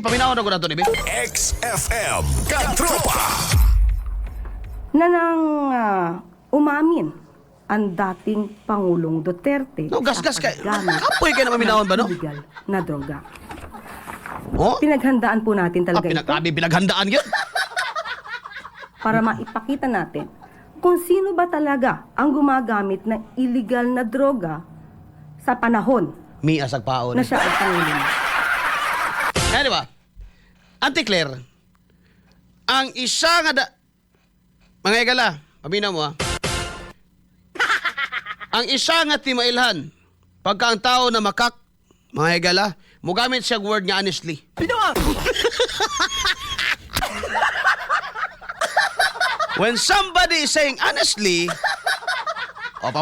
Paminaw na ko na ito, Nibi. XFM Katropa. Umamin ang dating Pangulong Duterte No, gas-gas ka. paggamit Kapoy kayo na maminawon ba, no? ng illegal na droga. Oh? Pinaghandaan po natin talaga ito Pinaghandaan yun. para maipakita natin kung sino ba talaga ang gumagamit ng illegal na droga sa panahon Mi asag paon. na siya ay Pangulong. Kaya di ba? Auntie Claire, ang isa nga mga igala, paminaw mo ang isa nga timailhan, pagka ang tao na makak, mga igala, mugamit siya word nga honestly. When somebody is saying honestly, op,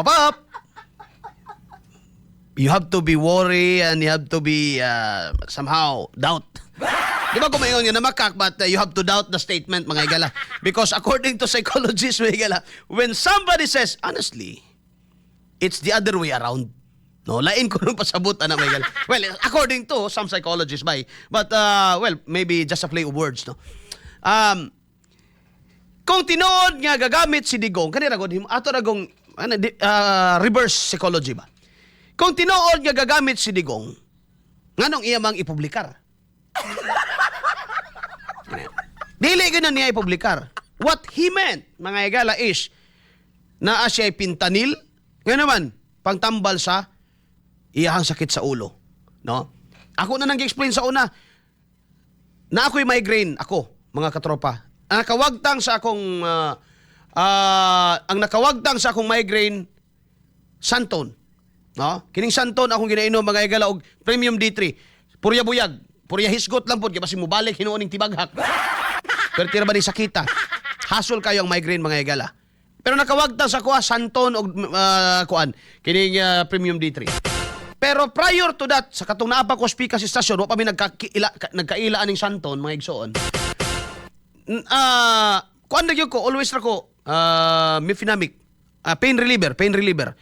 you have to be worry and you have to be somehow doubt. Di ba kumayon yun na makak, but you have to doubt the statement, mga igala. Because according to psychologists, mga igala, when somebody says honestly, it's the other way around. No, lain ko nung pasabot na mga igala. Well, according to some psychologists, but well, maybe just a play of words, no. Kung tinuod nga gagamit si Digong, kanira gud ato ragong reverse psychology ba? Kung tinuod nga gagamit si Digong, nganong iya mang ipublikar? Dili gina niya ipublikar. What he meant, mga igala, is na siya pintanil, nga naman, pangtambal sa iyahang sakit sa ulo. No? Ako na nang explain sa una, na ako'y migraine, ako, mga katropa. Ang nakawagtang sa akong migraine, Santon. No? Kining Santon akong ginainom, mga igala, og Premium D3. Purya buyag, purya hisgot lang po, kaya basi mubalik hinuuning tibaghak. Pero tira ba ni sakita? Hasol kayo ang migraine, mga igala. Pero nakawagtang sa kuha, Santon o kining Premium D3. Pero prior to that, sa katong naapa ko speaker sa stasyon, wa pa mi nagkaila aning Santon, mga igsoon. Kuan nagyo ko, always ra ko, Mifenamic, pain reliever.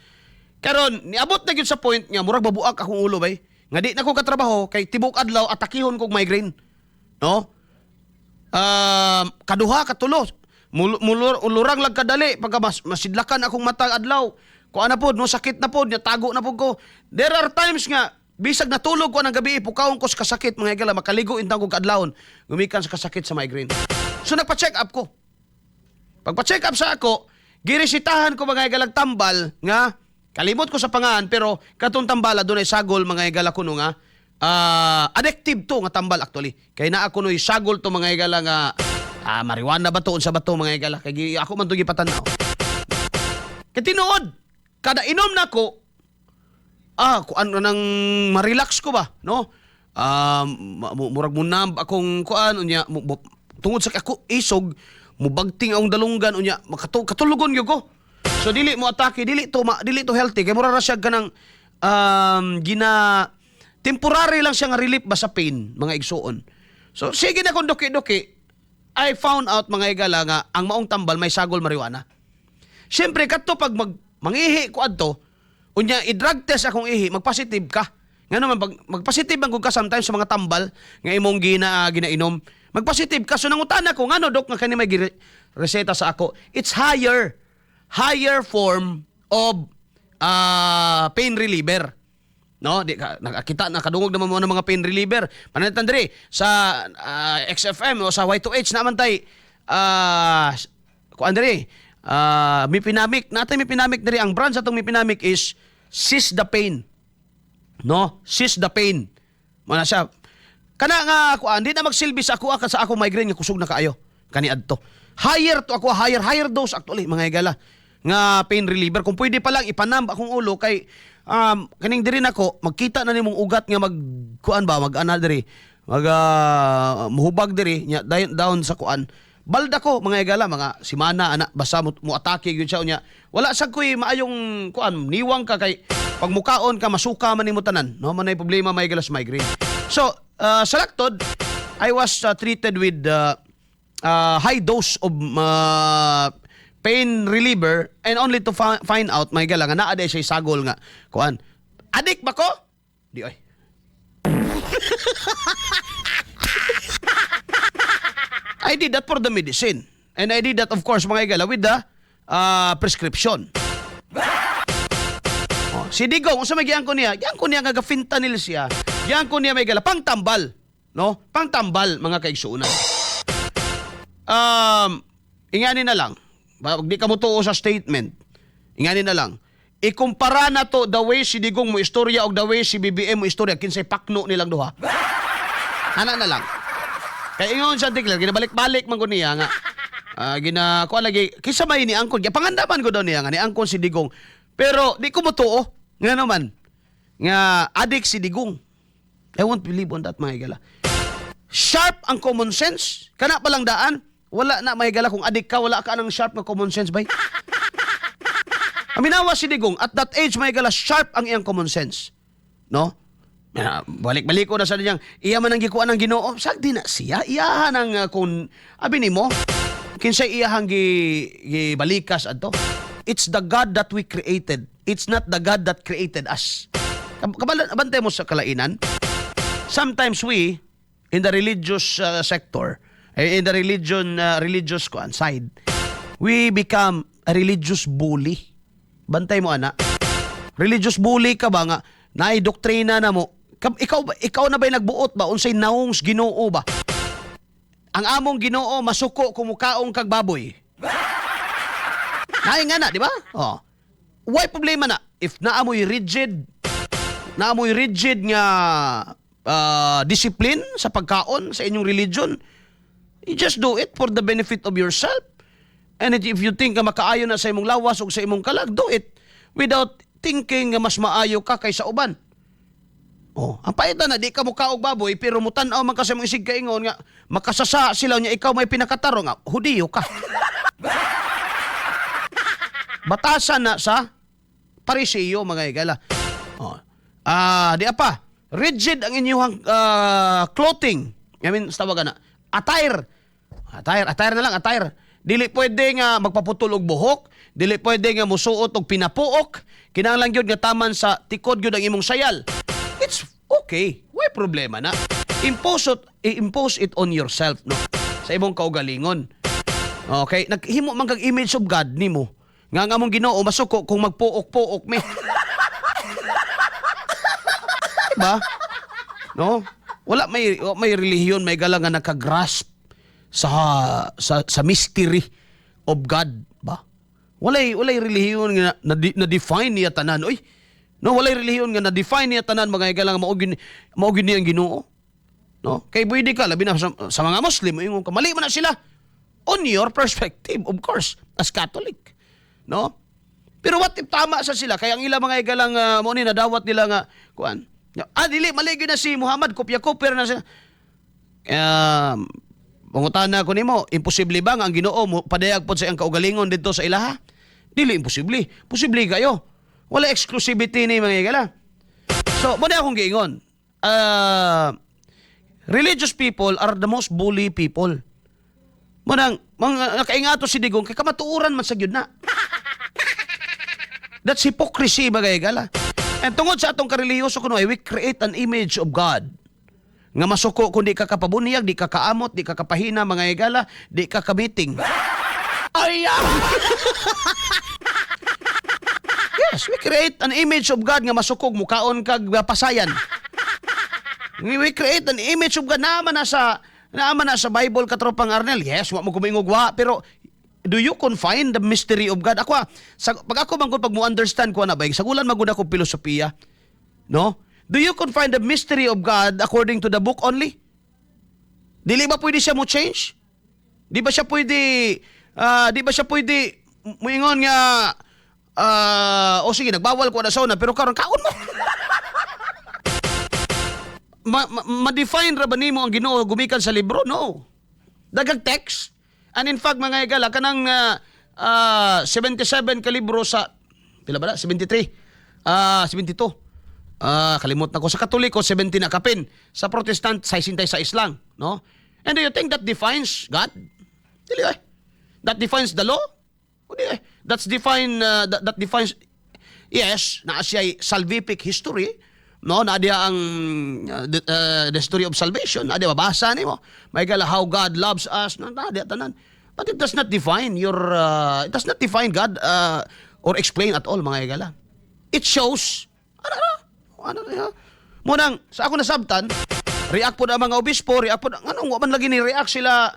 Karon niabot na gyud sa point nga murag babuak akong ulo bay. Nga di na ko katrabaho kay tibok adlaw atakihon kog migraine. No? Kaduha katulo. Ulurang lag kadali pagka masidlakan akong matag adlaw. Kuan na pod no sakit na pod, tago na pod ko. There are times nga bisag natulog ko nang gabi ipukawon ko sa kasakit, mga igala, makaligo intang ko kadlawon gumikan sa kasakit sa migraine. So nagpa-check up ko. Pagpa-check up sa ako, giresitahan ko, mga igalag, tambal nga kalimot ko sa pangaan, pero katong tambala doon ay sagol, mga igala kuno nga addictive to nga tambal actually. Kay naa kuno sagol to, mga igala, nga marijuana ba to, unsa ba to, mga igala, kay ako man to gipatanaw. Kay tinuod kada inom nako kuan nang ma-relax ko ba, no? Murag munam akong kuan unya tungod sa ako isog mubagting akong dalunggan unya katulugon gyud ko. So dili mo atake, dili to healthy kay mura ra siya kanang temporary lang siya nga relief ba sa pain, mga igsuon. So sige na kung doki-doki, I found out, mga igala, nga ang maong tambal may sagol marijuana. Siyempre kadto pag mangihi ko adto unya i-drug test akong ihi, magpositive ka. Ngano man pag magpositive man gud ka sometimes sa mga tambal nga imong ginainom, magpositive ka. So nangutan ako, ngano dok nga kani may reseta sa ako? It's higher form of pain reliever. No, di ka nakakita nakadungog naman mo ng mga pain reliever. Panalitan diri sa XFM o sa Y2H naman tay kuan diri Mifenamic. Natay Mifenamic diri, ang brand sa tong Mifenamic is Seize the Pain. No, Seize the Pain. Mana siya kana nga kuan di na magsilbi sa ako sa ako migraine nga kusog na kaayo kani adto. Higher dose actually, mga igala, nga pain reliever. Kung pwede pa lang ipanam akong ulo kay kaning diri nako magkita na nimong ugat nga magkuan ba mag-ana diri muhubag diri nya down sa kuan. Balda ko, mga igala, mga simana ana basta mo atake gyud siya unya. Wala sad koy maayong kuan, niwang ka kay pag mukaon ka masuka man nimo tanan, no? Manay problema, mga igala, sa migraine. So, sa laktod, I was treated with high dose of pain reliever and only to find out, may gala, nga naa day siya sagol nga. Kuan, adik ba ko? Di ay. I did that for the medicine. And I did that, of course, mga igala, with the prescription. Si Digong, kung sa may giyang ko niya nga fentanyl siya, giyang ko niya may gala, pangtambal. No? Pangtambal, mga kaigsuunan. Ingani na lang, wag di ka mo tuo sa statement, ingani na lang, ikumpara na to the way si Digong mo istorya o the way si BBM mo istorya, kinsay pakno nilang duha. Ana na lang. Kaya ingon siya tiklar, ginabalik-balik man ko niya nga. Kuha lagi, kisa may ni Angkon, pangandaman ko daw niya nga, ni Angkon si Digong. Pero di ko mo tuo, nga naman, nga adik si Digong. I won't believe on that, mga igala. Sharp ang common sense. Kana palang daan, wala na, mga igala, kung adik ka, wala ka ng sharp na common sense, bay. Aminawa si Digong, at that age, mga igala, sharp ang iyang common sense. No? Balik-balik ko na sa niyang, iya man ang gikuan ng Ginoo, sagdi na siya, iyahan ang kung, abi ni mo, kinsay iyahang gibalikas adto. It's the God that we created. It's not the God that created us. Kabantay mo sa kalainan. Sometimes we, in the religious sector, in the religious side, we become a religious bully. Bantay mo, ana. Religious bully ka ba nga, naidoktrina na mo, ikaw na ba'y nagbuot ba? Unsay naungs Ginoo ba? Ang among Ginoo, masuko kumukaong kag baboy. Naay nga na, di ba? Oh. Why problema na? If naamoy rigid nga discipline sa pagkaon sa inyong religion, you just do it for the benefit of yourself. And if you think nga makaayo na sa imong lawas o sa imong kalag, do it without thinking nga mas maayo ka kaysa uban. Oh, ang paitan na di ka mukaog baboy pero mutan-aw man kasi mong isig kaingon nga makasasa sila niya ikaw may pinakataro nga hudiyo ka. Batasan na sa Pariseo, mga igala. Oh. Di apa, rigid ang inyong clothing. I mean, tawagan na. Attire na lang, attire. Dili pwede nga magpaputol og buhok, dili pwede nga musuot og pinapuok, kinahanglan gyud nga taman sa tikod gyud ang imong sayal. It's okay. Way problema na. Impose it on yourself, no? Sa imong kaugalingon. Okay, naghimo man kag image of God nimo. Nga mong Ginoo masuko kung magpuok-puok me. Diba? No? Wala may relihiyon may gala nga nakagrasp sa mystery of God ba? Walay relihiyon nga na define niya tanan. Oy. No, walay relihiyon nga na define niya tanan mga gala nga mao gini ang Ginoo. No? Kay pwede ka labi na sa mga Muslim ingon ka mali man na sila on your perspective, of course, as Catholic. No? Pero what if tama sa sila? Kaya ang ilang mga igalang mo ni nadawat nila nga kuan. Dili maligi na si Muhammad kopya-kopya na siya. Pangutana ko nimo, imposible ba nga ang Ginoo mo padayag pod sa iyang kaugalingon didto sa ilaha? Dili imposible. Posible kayo. Wala exclusivity ni mga igala. So, mo na akong giingon. Religious people are the most bully people. Mga nakaingato si Digong kay kamatuuran man sa gyud na. That's hypocrisy, mga igala. And tungod sa atong kareliyoso kuno, we create an image of God. Nga masuko kung di ka kapabunyag, di ka kaamot, di ka kapahina, mga igala, di ka kamiting. Ayan! Yes, we create an image of God nga masukog, mukaon kag pasayan. We create an image of God naman na sa Bible, katropang Arnel. Yes, wa mo kumingog wa, pero do you confine the mystery of God? Pag ako pag mo understand ko na ba, sagulan magud ako filosofiya. No? Do you confine the mystery of God according to the book only? Dili ba pwede siya mo change? Di ba siya pwede muingon nga sige, nagbawal ko na sauna pero karon kaon mo. Ma-define ra ba nimo ang Ginoo gumikan sa libro? No. Daghang text. And in fact, mga igala, kanang 77 ka libro sa, pila ba na? 73. 72. Kalimot na ko. Sa Katoliko, 70 na kapin. Sa Protestant, 66 lang. No? And do you think that defines God? Dili eh. That defines the law? Dili eh. That defines, yes, na siya salvific history, no, na dia ang the story of salvation, na dia babasa nimo. May gala how God loves us, na dia tanan. But it does not define it does not define God or explain at all, mga igala. It shows ano munang sa ako nasabtan, react po na mga obispo, react po na, anong wa man lagi ni react sila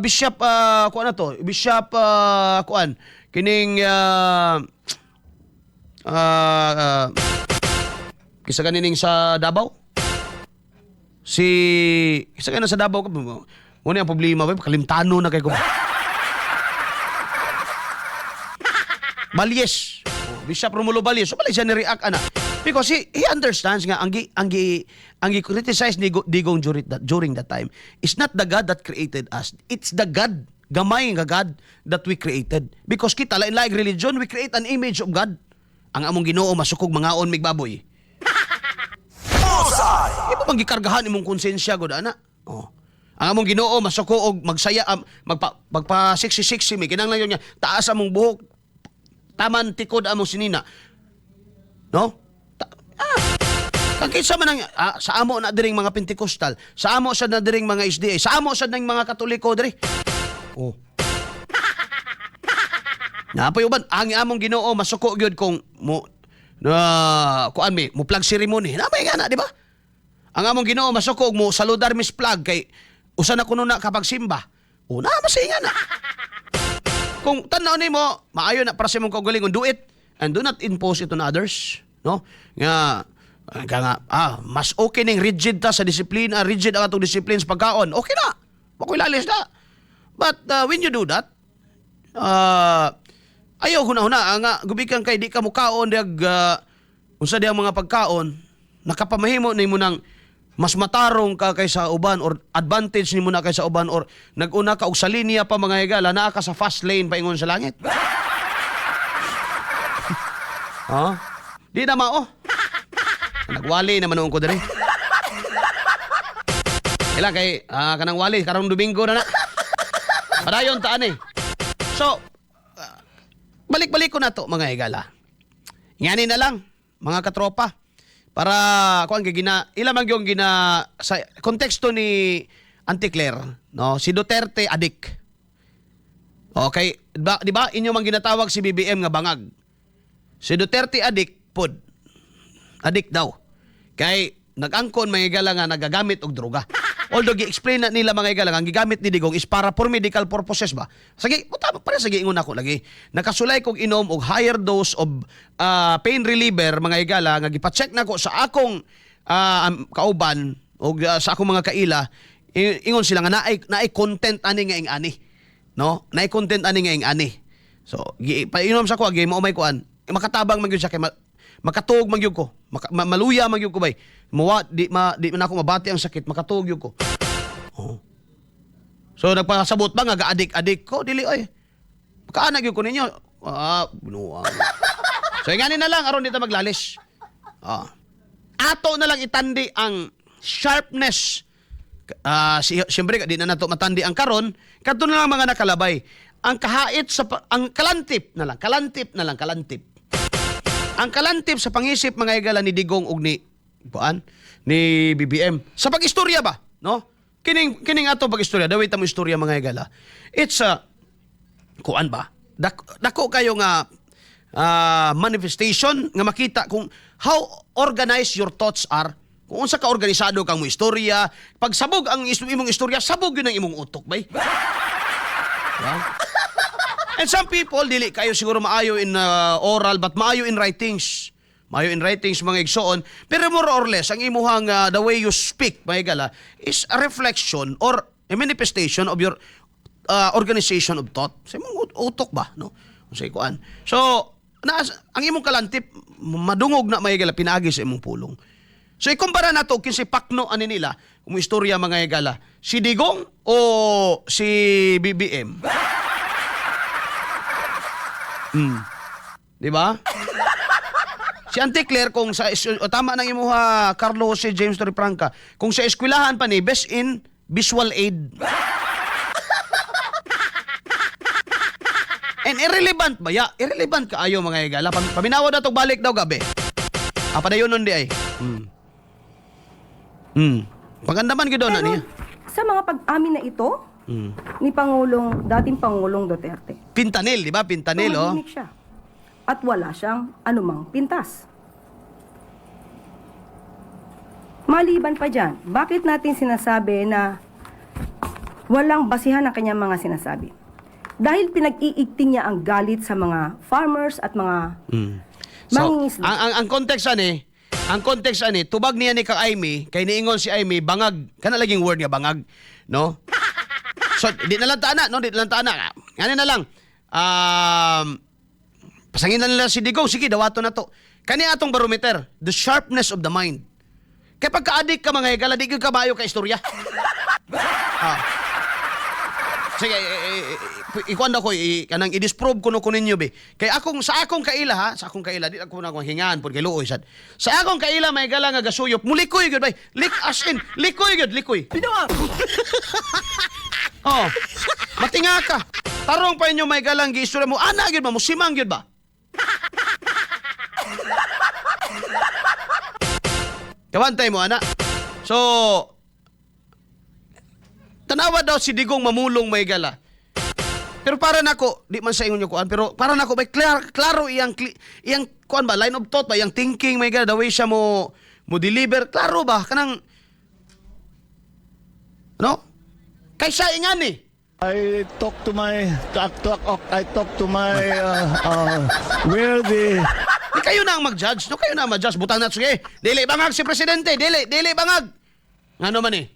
Bishop kuan na to, Bishop kuan kining kisa kanining sa Davao. Kisa kanin sa Davao ka mo ang problema ba kalimtano na kay ko. Balyes. Bishop Romulo Balyes. So pala siya ni-react ana. Because he understands nga ang criticize ni Digong during that time is not the God that created us. It's the God, gamay nga God that we created. Because kita lain-laing religion, we create an image of God. Ang among Ginoo masukog mangaon mig baboy. Iba bang gikargahan imong konsensya gud ana? Oh. Ang among Ginoo masuko og magsaya magpa 60 mi kinang lang niya taas among buhok taman tikod among sinina. No? Kagkisa man sa amo na diring mga Pentecostal, sa amo sa na diring mga SDA, sa amo sa ng mga Katoliko diri. Oh. Napayuban ang among Ginoo masuko gyud kung mo kuan mi mo plug ceremony. Namay nga na, di ba? Ang among Ginoo masuko mo saludar mis plug kay usa na kuno na kapag simba. O na masinga na. Kung tanaw nimo, maayo na para sa imong kaugalingon, do it and do not impose it on others, no? Mas okay ning rigid ta sa disiplina, rigid ang atong discipline sa pagkaon. Okay na. Wakoy lalis na. But when you do that, ayaw huna-huna nga gubikan kay di ka mukaon diag unsa diang mga pagkaon nakapamahimo nimo nang mas matarong ka kaysa uban or advantage nimo na kaysa uban or naguna ka og sa linya pa mga higala naa ka sa fast lane paingon sa langit. Di na mao. Nagwali naman noon ko diri. Ila kay kanang wali karong Domingo na. Padayon taan eh. So balik-balik ko na to mga higala. Ngani na lang mga katropa. Para kuan kay ilamang yung sa konteksto ni Auntie Claire, no? Si Duterte adik. Okay, di ba inyo man ginatawag si BBM nga bangag. Si Duterte adik pod. Adik daw. Kay nag-angkon mga higala nga nagagamit og droga. Although gi-explain na nila mga higala ang gigamit ni Digong is para for medical purposes ba. Sige, para sige ingon ako lagi. Nakasulay kog inom og higher dose of pain reliever mga higala nga gipa-check nako sa akong kauban og sa akong mga kaila ingon sila nga naay content ani nga ing ani. No? Naay content ani nga ing ani. So, painom sa ko agi mo may kuan. Makatabang man gyud siya kay makatuog man gyud ko. Maluya man gyud ko bay. Di man ako mabati ang sakit, makatuog gyud ko. Oh. So nagpasabot ba nga ga-adik-adik ko dili oy. Makaana gyud ko ninyo. Binuang. So ngani na lang aron dito maglalis. Ato na lang itandi ang sharpness. Siyempre di na nato matandi ang karon, kadto na lang mga nakalabay. Ang kahait sa ang kalantip. Ang kalantip sa pangisip mga higala ni Digong ug ni BBM. Sa pag-istorya ba, no? Kining ato pag-istorya, dawit mo istorya mga higala. It's kuan ba? Dako kayo nga manifestation nga makita kung how organized your thoughts are. Kung unsa ka organisado kang mo istorya, pag sabog ang imong istorya, sabog yun ang imong utok bay. Yeah. And some people, dili kayo siguro maayo in oral, but maayo in writings. Maayo in writings, mga igsoon. Pero more or less, ang imuhang the way you speak, mga higala, is a reflection or a manifestation of your organization of thought. Sa imong utok ba? No? Sa ikuan. So, ang imong kalantip, madungog na mga higala, pinaagi sa imong pulong. So, ikumpara na to, kinsi pakno ani nila, kung istorya mga higala, si Digong o si BBM? Di ba? Si Auntie Claire kung sa tama nang imuha Carlo Jose James Torrefranca, kung sa eskwelahan pa ni best in visual aid. And irrelevant ba? Irrelevant ka ayo mga higala. Paminawa na to balik daw gabi. Padayon nun di ay. Pagandaman gyud na Pero niya. sa mga pag-amin na ito ni dating Pangulong Duterte, Fentanyl, di ba? Fentanyl, oh. tumahimik siya at wala siyang anumang pintas. Maliban pa dyan, bakit natin sinasabi na walang basihan ang kanyang mga sinasabi? Dahil pinag-iigting niya ang galit sa mga farmers at mga So, mangingisda. ang context ani, tubag niya ni kang Aimee, kay niingon si Aimee, bangag, kana laging word niya, bangag, no? So, di na lang taana, no? Di na lang taana. Ano na lang, pasangin na nila si Digong, sige, dawato na to. Kani atong barometer, the sharpness of the mind. Kaya pagka-addict ka mga higala, di ka maayo ka istorya. Sige, ikuan ako, kanang i-disprove ko no kunin nyo, be. Kaya sa akong kaila, di ako na hingaan, porque luoy sad. Sa akong kaila, may gala nga gasuyop, mulikoy yun, bay. As in, likoy yun, likoy. Pinawa! Oh, matinga ka. Tarong pa inyo may galang giistorya mo, ana yun ba, musimang yun ba? Kawantay mo, ana. So, tanawa daw si Digong mamulong may gala. Pero para nako, di man sa ingon yung kuan, pero para nako may klaro iyang kuan ba, line of thought ba, iyang thinking may gala, the way siya mo deliver, klaro ba, kanang, no? Kaysa ingan eh. I talk to my where the Di kayo na ang mag-judge, no? Kayo na ang mag-judge, butang na, sige, dili bangag si Presidente, dili bangag. Ano man eh?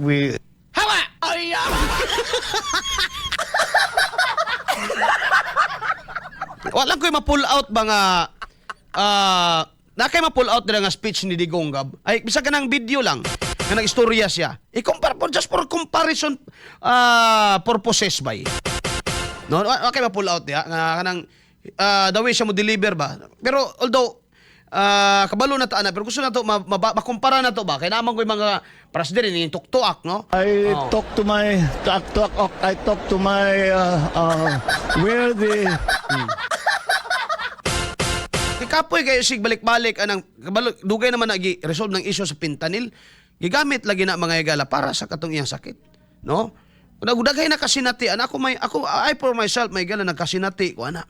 we Hawa! Ay, wala ko'y ma-pull out ba nga na kay ma-pull out nila nga speech ni Digong Gab. Ay, bisa ka ng video lang nga nag-istorya siya. I-compare for just for comparison purposes ba eh. No, wala kay ma-pull out niya nga kanang the way siya mo deliver ba. Pero although kabalo na ta ana, pero gusto na to makumpara na to ba kay naman ko yung mga president ni tuktuak, no? I Oh. talk to my where the Kapoy kayo sig balik-balik anang kabalo dugay naman nagi resolve ng issue sa fentanyl. Gigamit lagi na mga higala para sa katong iyang sakit, no? Dagay na kasinati ako I for myself may gala nagkasinati ko ana.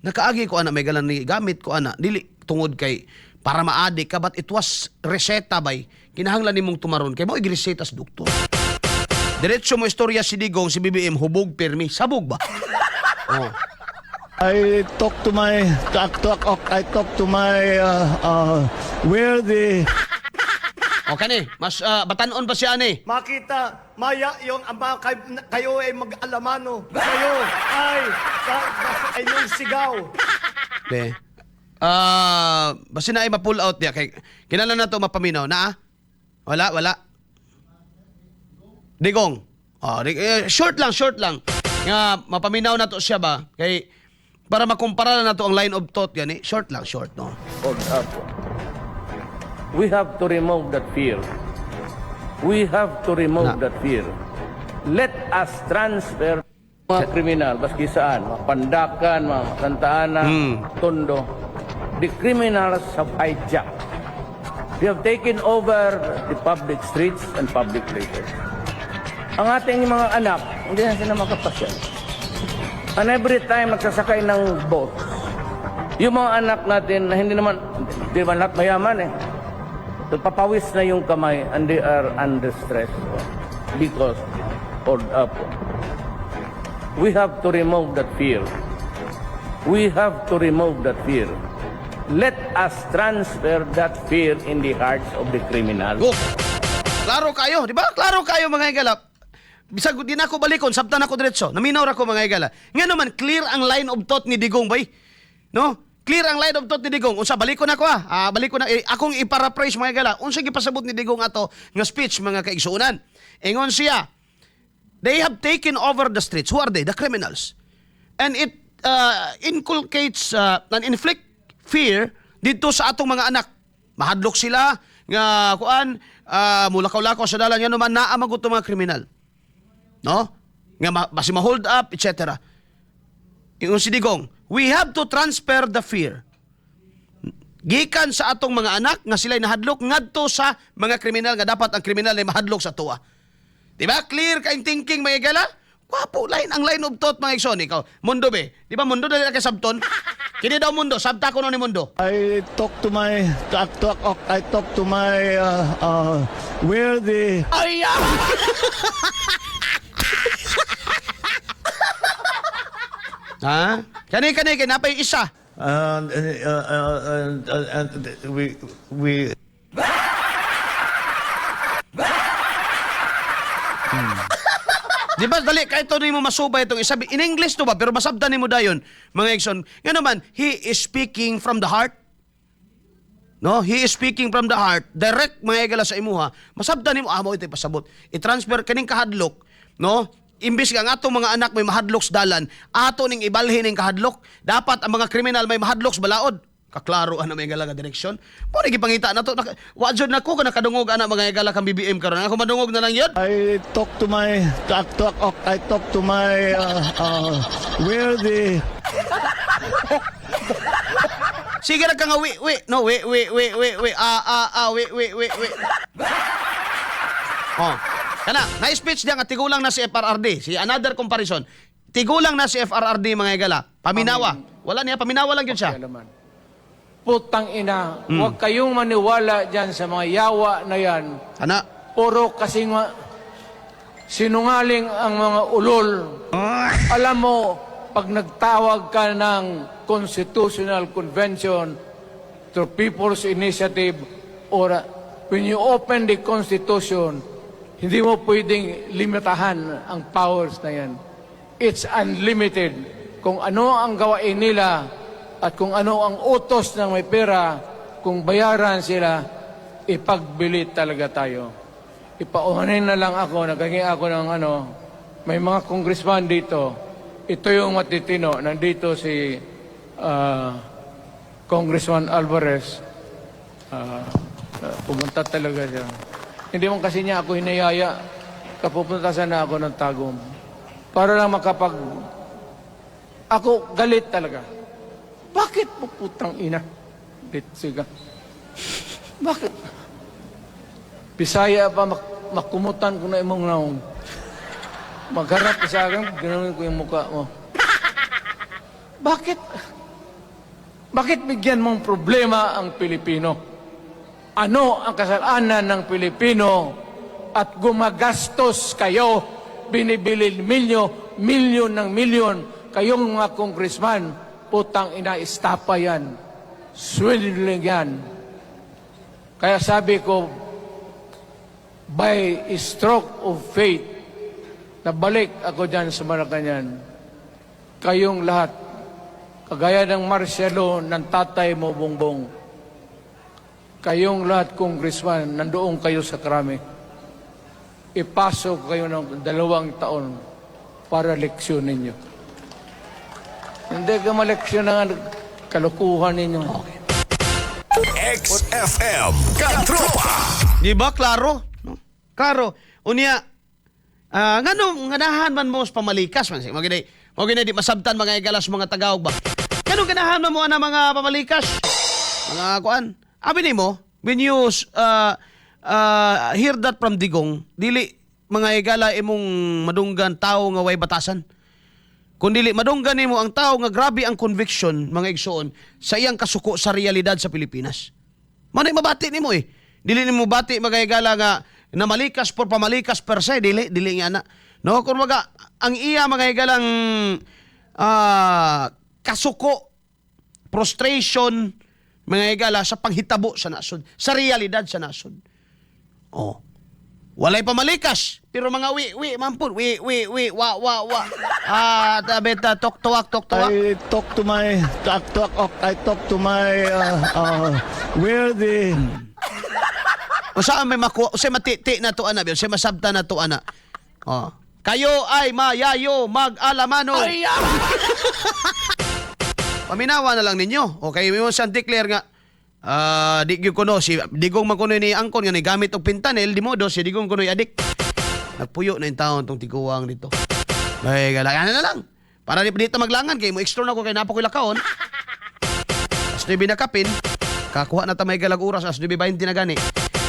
Nakaagi ko ana may gala ni gamit ko ana dili tungod kay para maadik ka but it was reseta bay kinahanglan nimong tumaron kay mo igreseta sa doktor. Diretso mo istorya si Digong si BBM hubog permi sabog ba? Oh. I talk to my where the O kani, mas batanon pa siya ani. makita maya yung ama kayo ay mag-alamano kayo ay inyong sigaw. Be. Basta na ay ma-pull out niya. Kay, kinala na to mapaminaw. Na? Wala. Digong. Short lang. Nga, mapaminaw na to siya ba? Kay, para makumpara na to ang line of thought yan eh. Short, no? Hold up. We have to remove that fear. We have to remove that fear. Let us transfer mga kriminal, baski saan, mga Pandakan, mga Santa Ana, Tondo. The criminals have hijacked. They have taken over the public streets and public places. Ang ating mga anak, hindi na sila makapasyal. And every time nagsasakay ng boat, yung mga anak natin na hindi naman lahat mayaman eh. Papawis na yung kamay and they are under stress because hold up. We have to remove that fear. We have to remove that fear. Let us transfer that fear in the hearts of the criminals. Go! Klaro kayo, di ba? Klaro kayo mga higala. Bisag di na ako balikon, sabtan ako diretso. Naminaw ra ko mga higala. Nga naman, clear ang line of thought ni Digong, bay. No? Clear ang line of thought ni Digong. Unsa balikon ako balikon na akong i-paraphrase mga higala. Unsa gipasabot ni Digong ato nga speech mga kaigsuonan. Ingon siya, they have taken over the streets. Who are they? The criminals. And it inculcates and inflict fear dito sa atong mga anak. Mahadlok sila nga kuan mulakaw-lakaw sa dalan nga naman naa magut mga kriminal. No? Nga basi ma-hold up, etc. Yung si Digong, we have to transfer the fear. gikan sa atong mga anak nga sila'y nahadlok ngadto sa mga kriminal nga dapat ang kriminal ay mahadlok sa tuwa. Diba? Clear kayong thinking, mga igala? Wapo, ang line of thought, mga igsoon. Ikaw, mundo be. Di ba mundo dali na kay sabton? Kini daw mundo, sabta ko no ni mundo. I talk to my where the Ay, ha? Kani, napay isa. we Di ba dali kahit to mo masubay itong isa in English to ba pero masabdan nimo dayon mga igsoon. Nga naman, he is speaking from the heart. No, he is speaking from the heart. Direct mga igala sa imuha. Masabdan nimo amo ito'y pasabot. I-transfer kaning kahadlok, no? Imbis nga ang atong mga anak may mahadlok sa dalan, ato ning ibalhin ning kahadlok. Dapat ang mga kriminal may mahadlok sa balaod. Kaklaro ana may igala nga direksyon. Mo ni gipangita na to. Wa jud nako kana kadungog ana mga igala kang BBM karon. Ako madungog na lang yun. I talk to my where the Sige na ka nga, wait. No, wait. Wait. Oh. Kana, na-speech diyan nga tigulang na si FRRD. Si another comparison. Tigulang na si FRRD mga igala. Paminawa. Wala niya, paminawa lang yun siya. Putang ina, huwag kayong maniwala dyan sa mga yawa na yan. Kana. Puro kasi nga sinungaling ang mga ulol. Alam mo, pag nagtawag ka ng Constitutional Convention to People's Initiative or when you open the Constitution, hindi mo pwedeng limitahan ang powers na yan. It's unlimited. Kung ano ang gawain nila at kung ano ang utos ng may pera, kung bayaran sila, ipagbili talaga tayo. Ipauhanin na lang ako, nagaging ako ng may mga congressman dito. Ito yung matitino. Nandito si Congressman Alvarez. Pumunta talaga siya. Hindi mo kasi niya ako hinayaya. Kapupunta sana ako ng Tagum. Para lang Ako galit talaga. Bakit mo putang ina? Siga. Bakit? Bisaya pa makumutan ko na imong naong. Magharap ka sa akin, ganoon ko yung mukha mo. Bakit? Bakit bigyan mong problema ang Pilipino? Ano ang kasalanan ng Pilipino at gumagastos kayo, binibilin milyon ng milyon, kayong mga congressman, putang ina, istapa yan. Swindling yan. Kaya sabi ko, by a stroke of fate, nabalik ako dyan sa Malacanang. Kayong lahat, kagaya ng Marcelo ng tatay mo, Bongbong, kayong lahat, congressman, nandoon kayo sa Krame. Ipasok kayo ng 2 taon para leksyonin ninyo. Hindi ka maleksyon ng kalukuhan ninyo. XFM Katropa. Di ba, klaro? No? Klaro. Unya, ganahan man mo sa pamalikas man. Maginay di masabtan mga igalas mga tagaog ba? Ganahan man mo na mga pamalikas? Mga kuan. Abi ni mo, when you hear that from Digong, dili mga igala imong madunggan tao nga way batasan. Kung dili madunggan nimo ang tao nga grabe ang conviction, mga igsoon, sa iyang kasuko sa realidad sa Pilipinas. Manay mabati nimo eh. Dili nimo bati mga igala nga na malikas por pamalikas per se, dili nga na. No, kung maga ang iya mga igalang kasuko, frustration, mga igala sa panghitabo sa nasod, sa realidad sa nasod. Oh. Walay pamalikas, pero mga mampun, wa. Tabeta, tok tuwak. I talk to my where the O saan may makuha, o siya matiti na to ana, o siya masabta na to ana. Oh. Kayo ay mayayo mag-alamano. Paminawa na lang ninyo. O kayo mo Santi Claire nga, di gyud kuno si digong magkuno ni angkon nga ni gamit og pintanel di modo si digong kuno adik. Nagpuyo na yung taon tong tiguwang dito. Ay galagan na lang. Para di dito maglangan kay mo extra na ko kay napo ko lakaon. Basta binakapin. Kakuha na ta may galag oras as 9:20 na gani.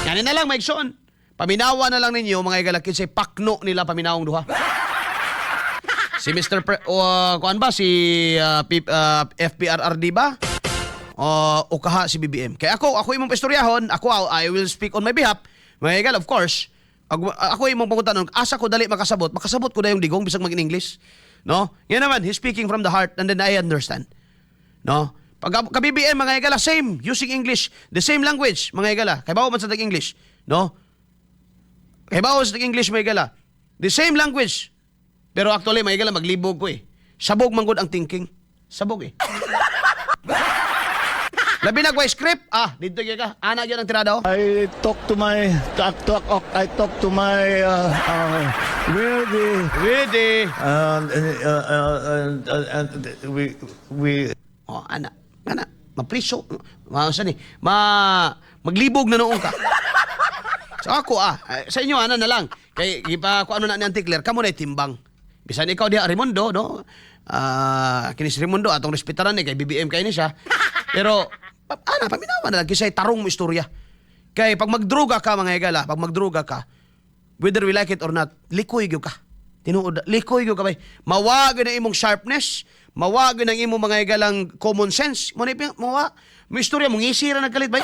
Yan na lang maigsoon. Paminawa na lang ninyo mga igalag kinsay pakno nila paminawong duha. Si Mr. kuan ba si FPRRD ba? O kaha si BBM. Kaya ako imong pastoryahon, I will speak on my behalf. Mga igal, of course. Ako imong panguntanon, asa ko dali makasabot ko na yung digong bisag mag-English. No? Yan naman, he's speaking from the heart and then I understand. No? Pag ka-BBM, mga igala, same, using English, the same language, mga igala. Kaya bawa man sa tag-English. No? Kaya bawa sa tag-English, mga igala. The same language. Pero actually, mga igala, maglibog ko eh. Sabog manggod ang thinking. Sabog eh. Labi na ko script, dito ka. Anak yun ang tirada oh. I talk to my Ready. and we Oh, anak. Mapriso. Maglibog na noong ka. So ako sa inyo na lang. Kay ipa ko ano na ni Auntie Claire, kamo na timbang. Bisan ikaw diha Raimundo, no? Kinis Raimundo atong respetaran ni kay BBM kay ni siya. Pero paminawa na lang kisay tarong mo istorya. Kay pag magdruga ka mga igala, whether we like it or not, likoy gyud ka. Tinuod, likoy gyud ka bay. Mawag na imong sharpness, mawag na imong mga igalang common sense. Mo istorya mong isira nagkalit bay.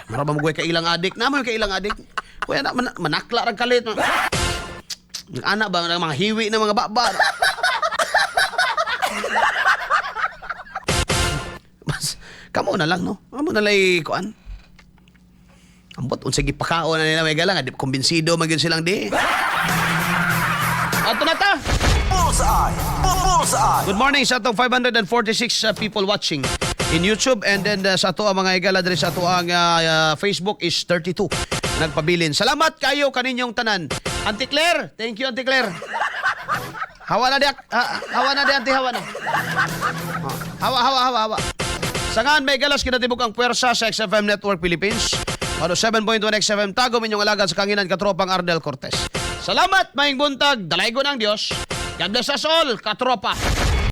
Maraba mo ka ilang adik, namo ka ilang adik. Kuya na manakla ra kalit. Anak ba mga hiwi na mga baba. Kamo na lang, no? Kamo na lang kuan. Ambot, unsa gipakao na nila may galang. Di kumbinsido magyud silang di. Ato na ta! Bullseye! Bullseye! Good morning sa atong 546 people watching in YouTube and then sa ato ang mga igala diri sa ato ang Facebook is 32 nagpabilin. Salamat kayo kaninyong tanan. Auntie Claire, thank you Auntie Claire. Hawa na di Auntie, hawa na. Hawa. Sangan may galas kinatibok ang puwersa sa XFM Network Philippines. 7.1 XFM tago minyong alagad sa kanginan katropang Ardel Cortez. Salamat maing buntag, dalaygon ang Dios. God bless us all, katropa.